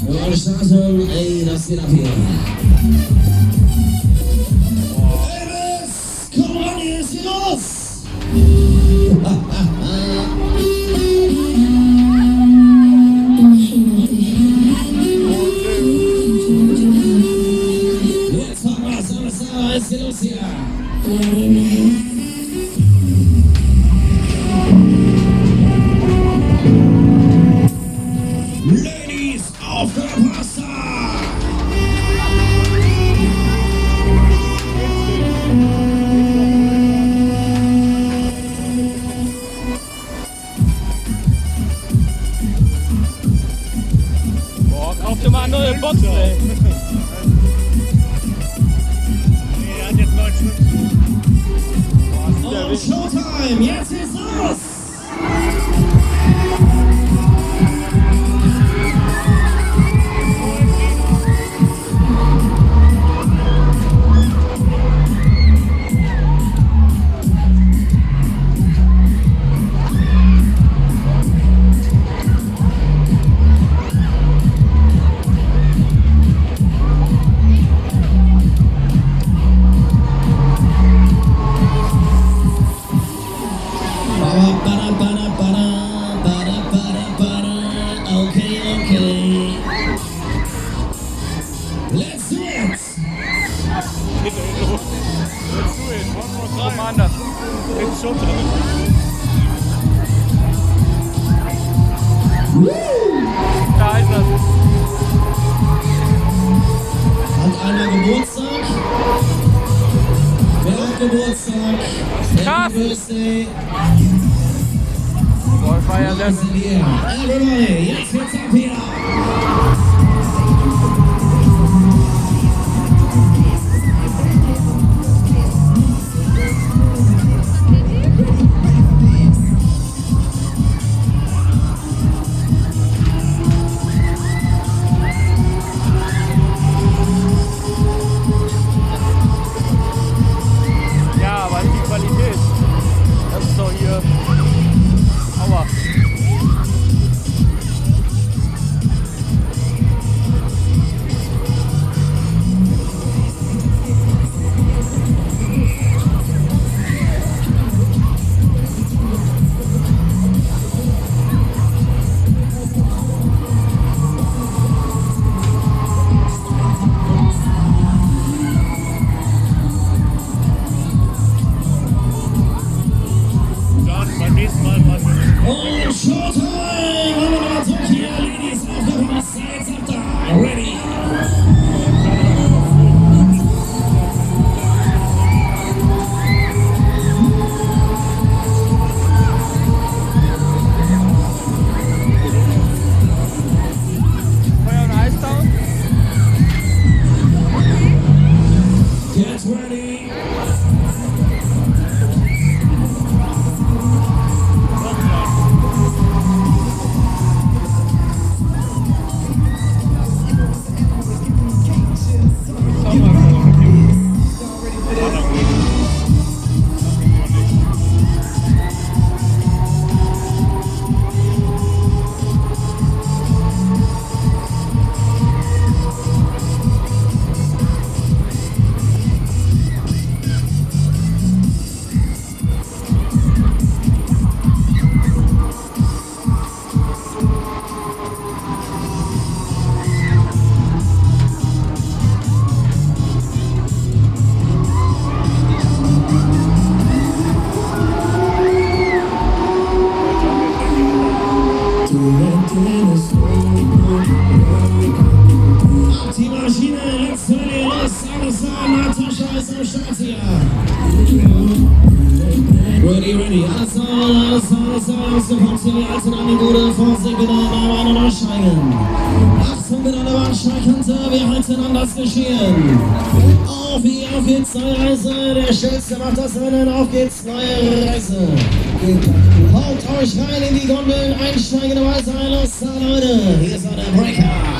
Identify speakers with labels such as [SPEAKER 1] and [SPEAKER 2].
[SPEAKER 1] Wir starten, ey, das geht ab hier. Elvis, komm ran, hier ist hier los! Jetzt fangen wir es an, es geht los hier. Ladies, aufgepasst!
[SPEAKER 2] Boah, kauf dir mal eine neue Box, ey.
[SPEAKER 3] Nee, er hat jetzt 9 Stunden.
[SPEAKER 1] Und Showtime, jetzt ist los! Okay. Let's do it!
[SPEAKER 3] Let's do it. 1 more time.
[SPEAKER 2] Anders.
[SPEAKER 3] It's Showtime.
[SPEAKER 2] Da ist das.
[SPEAKER 1] Hat einer Geburtstag? Wer hat Geburtstag? Happy Birthday!
[SPEAKER 2] Boah, das war ja
[SPEAKER 1] Nice idea. Everybody, jetzt geht's ab hier!
[SPEAKER 2] Ja, aber die Qualität. Das ist doch hier. Aua.
[SPEAKER 3] Dann beim nächsten Mal fahren wir.
[SPEAKER 1] Und Showtime! Und nochmal zurück hier, Ladies, aufgepasst, jetzt ab da! Ready!
[SPEAKER 2] Feuer und Eis down.
[SPEAKER 1] Get ready! Ab die Maschine, let's turn it los, alles an, Natascha ist am Start hier. Ready, alles an, sofort hier die Alten an die Bude, Vorsicht bitte, da Beine aussteigen. Achtung bitte an der Bahnsteigkante, wir halten an das Geschehen. Auf geht's, neue Reise, der Schnellste macht das Rennen, auf geht's, neue Reise. Haut euch rein in die Gondeln, einsteigende Weise, los da Leute, hier ist der Breaker.